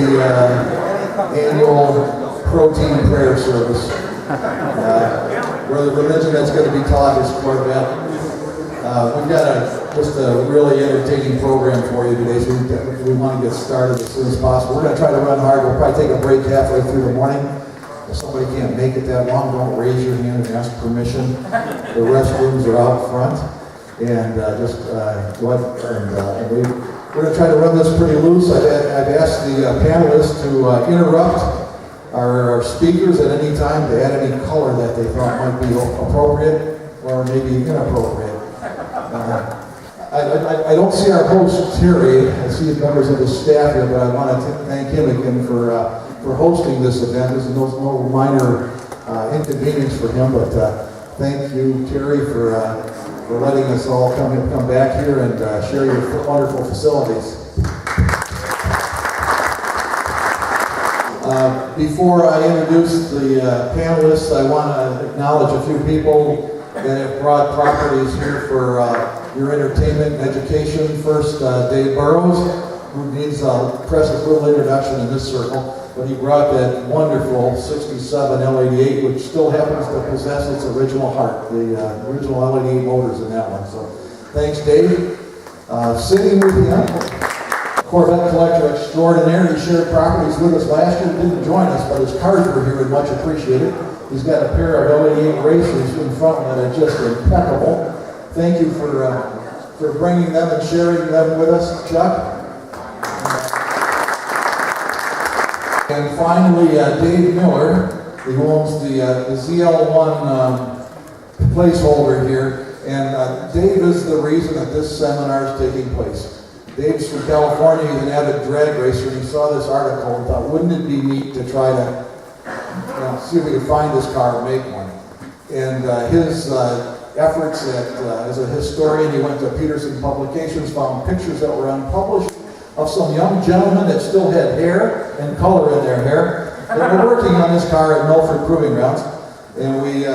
the annual ProTeam prayer service, where the religion that's going to be taught is Corvette. We've got just a really entertaining program for you today, so we want to get started as soon as possible. We're going to try to run hard. We'll probably take a break halfway through the morning. If somebody can't make it that long, don't raise your hand and ask permission. The restrooms are out front. And just go ahead and we're going to try to run this pretty loose. I've asked the panelists to interrupt our speakers at any time to add any color that they thought might be appropriate or maybe inappropriate. I don't see our host, Terry. I see members of the staff here, but I want to thank him again for hosting this event. This is no minor inconvenience for him, but thank you, Terry, for letting us all come back here and share your wonderful facilities. Before I introduce the panelists, I want to acknowledge a few people that have brought properties here for your entertainment and education. First, Dave Burrows, who needs a precious little introduction in this circle, but he brought that wonderful 67 L88, which still happens to possess its original heart, the original L88 motors in that one. So thanks, Dave. Sitting with him, Corvette collector extraordinaire. He shared properties with us last year, didn't join us, but his cards were here and much appreciated. He's got a pair of L88 racers in front that are just impeccable. Thank you for bringing them and sharing them with us, Chuck. And finally, Dave Miller, who owns the ZL1 placeholder here. And Dave is the reason that this seminar is taking place. Dave's from California. He's an avid drag racer. And he saw this article and thought, wouldn't it be neat to try to see if we could find this car and make one. And his efforts as a historian, he went to Peterson Publications, found pictures that were unpublished of some young gentlemen that still had hair and color in their hair. They were working on this car at Milford Proving Grounds, and we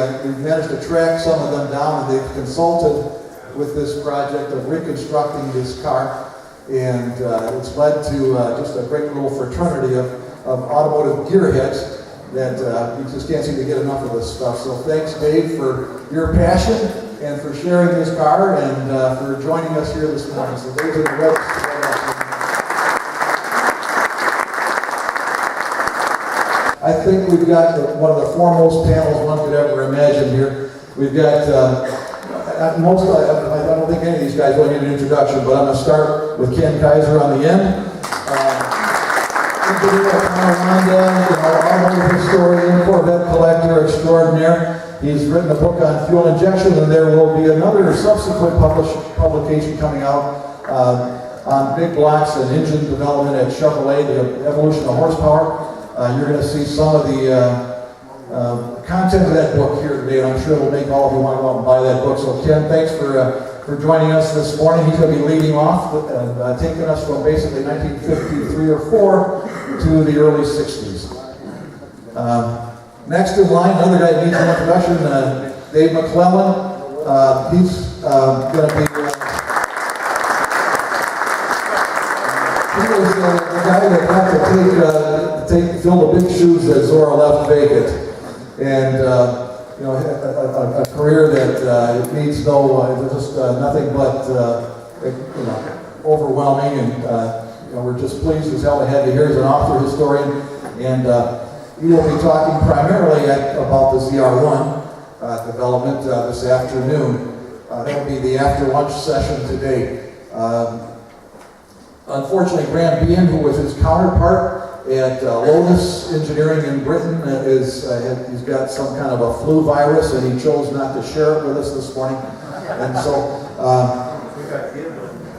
managed to track some of them down, and they've consulted with this project of reconstructing this car, and it's led to just a great little fraternity of automotive gearheads that you just can't seem to get enough of this stuff. So thanks, Dave, for your passion and for sharing this car and for joining us here this morning. So those are the reps. I think we've got one of the foremost panels one could ever imagine here. We've got I don't think any of these guys will need an introduction, but I'm going to start with Ken KAYSER on the end. Automotive historian, Corvette collector extraordinaire. He's written a book on fuel injection, and there will be another subsequent publication coming out on big blocks and engine development at Chevrolet, the evolution of horsepower. You're going to see some of the content of that book here today, and I'm sure it'll make all of you want to go out and buy that book. So Ken, thanks for joining us this morning. He's going to be leading off and taking us from basically 1953 or 4 to the early 60s. Next in line, another guy that needs an introduction, Dave McClellan. He's going to be he was the guy that got to fill the big shoes that Zora left vacant, and a career that it needs nothing but overwhelming, and we're just pleased as hell to have you here as an author historian, and he will be talking primarily about the ZR1 development this afternoon. That will be the after lunch session today. Unfortunately, Graham Bean, who was his counterpart at Lotus Engineering in Britain, he's got some kind of a flu virus, and he chose not to share it with us this morning. And so,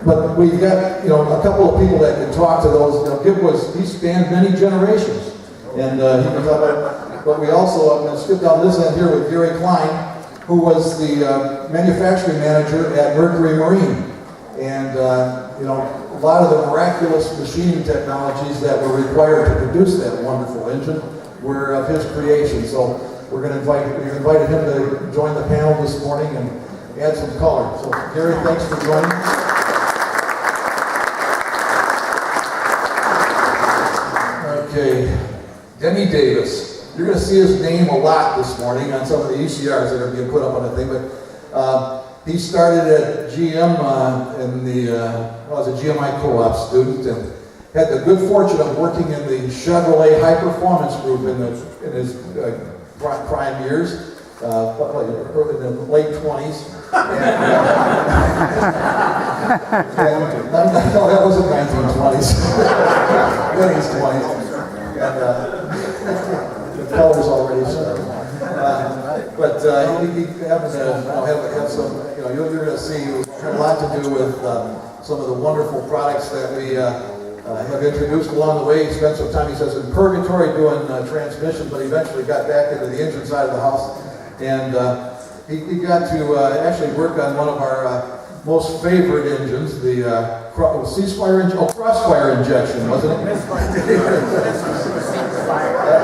but we've got a couple of people that can talk to those. Gib he spanned many generations, and he can talk about. But we also, I'm going to skip down this end here with Gary Cline, who was the manufacturing manager at Mercury Marine, and a lot of the miraculous machining technologies that were required to produce that wonderful engine were of his creation. So we've invited him to join the panel this morning and add some color. So Gary, thanks for joining. All Denny Davis. You're going to see his name a lot this morning on some of the ECRs that are being put up on the thing, but he started at GM as a GMI co-op student, and had the good fortune of working in the Chevrolet High Performance Group in his prime years, in the late 20s. No, that was in 1920s. Denny's 20s. And the colors already started. But he happened to have some, you're going to see a lot to do with some of the wonderful products that we have introduced along the way. He spent some time, he says, in purgatory doing transmission, but eventually got back into the engine side of the house. And he got to actually work on one of our most favorite engines, the C-Spire engine, crossfire injection, wasn't it?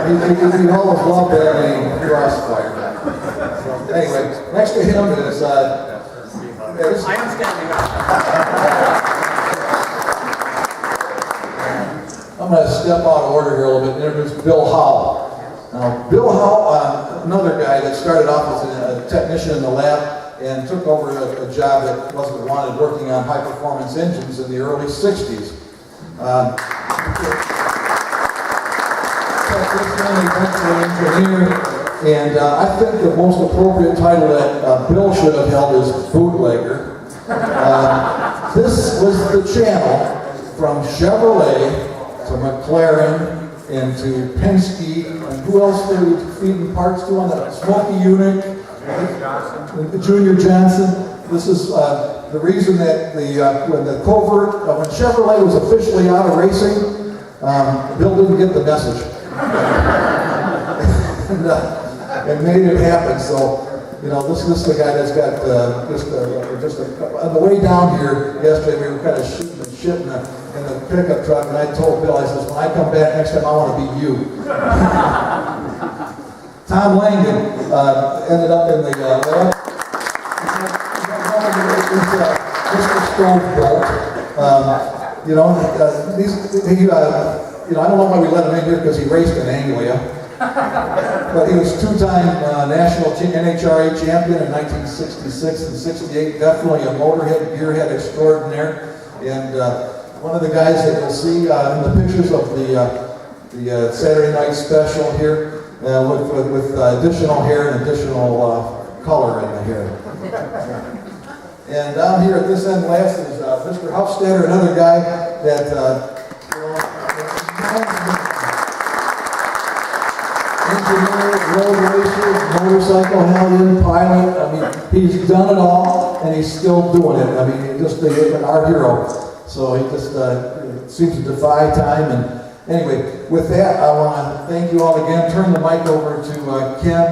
He always loved that name, crossfire. Anyway, next to him is... I am standing up. I'm going to step out of order here a little bit and introduce Bill Howell. Now, Bill Howell, another guy that started off as a technician in the lab and took over a job that wasn't wanted, working on high-performance engines in the early 60s. Engineer, and I think the most appropriate title that Bill should have held is bootlegger. This was the channel from Chevrolet to McClellan and to Penske, and who else were we feeding parts to on that? Smoky Unit, Junior Johnson. This is the reason that when the covert, when Chevrolet was officially out of racing, Bill didn't get the message. And made it happen. So, this is the guy that's got on the way down here yesterday, we were kind of shooting and shit in the pickup truck, and I told Bill, I says, when I come back next time, I want to be you. Tom Langdon ended up in the Mr. Stonebolt. I don't know why we let him in here because he raced in Anglia. But he was two-time national NHRA champion in 1966 and 68. Definitely a motorhead, gearhead extraordinaire. And one of the guys that you'll see in the pictures of the Saturday night special here with additional hair and additional color in the hair. And down here at this end last is Mr. Hufstader, another guy that engineer, road racer, motorcycle hellion, pilot. I mean, he's done it all, and he's still doing it. I mean, he's our hero. So he just seems to defy time. And anyway, with that, I want to thank you all again. Turn the mic over to Ken.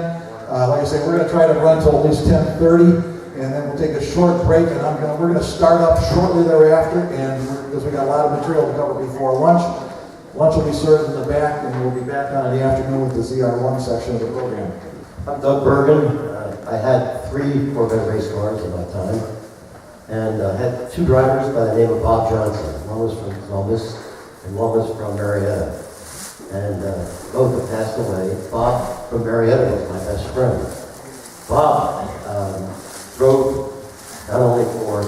Like I say, we're going to try to run till at least 10:30, and then we'll take a short break. And we're going to start up shortly thereafter, and because we got a lot of material to cover before lunch. Lunch will be served in the back, and we'll be back on in the afternoon with the ZR1 section of the program. I'm Doug Bergen. I had 3 Corvette race cars at my time, and I had 2 drivers by the name of Bob Johnson. One was from Columbus, and one was from Marietta. And both have passed away. Bob from Marietta was my best friend. Bob drove not only for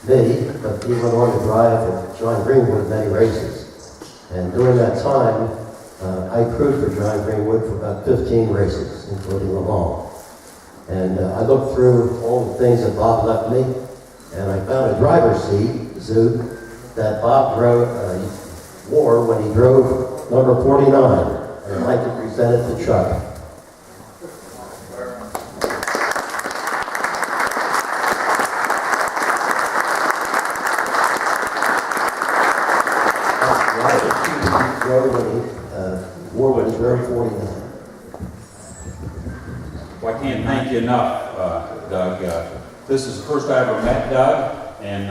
me, but he went on to drive for John Greenwood many races. And during that time, I crewed for John Greenwood for about 15 races, including Le Mans. And I looked through all the things that Bob left me, and I found a driver's suit that Bob wore when he drove number 49. And I'd like to present it to Chuck. Wore when he drove 49. Well, I can't thank you enough, Doug. This is the first I ever met Doug, and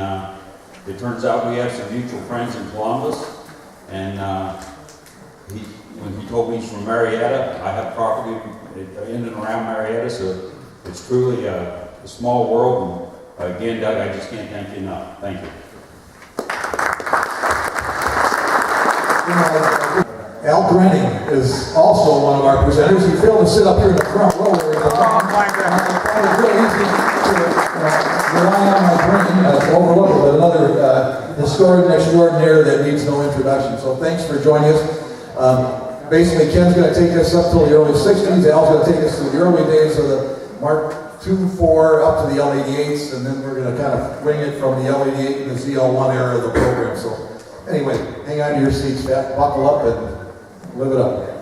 it turns out we have some mutual friends in Columbus. And when he told me he's from Marietta, I have property in and around Marietta, so it's truly a small world. And again, Doug, I just can't thank you enough. Thank you. Al Grenning is also one of our presenters. He failed to sit up here in the front row. Where he's it's really easy to rely on my brain, overlook it, but another historian extraordinaire that needs no introduction. So thanks for joining us. Basically, Ken's going to take us up till the early 60s. Al's going to take us through the early days of the Mark II, 4 up to the L88s, and then we're going to kind of bring it from the L88 to the ZL1 era of the program. So anyway, hang on to your seats, buckle up, and live it up.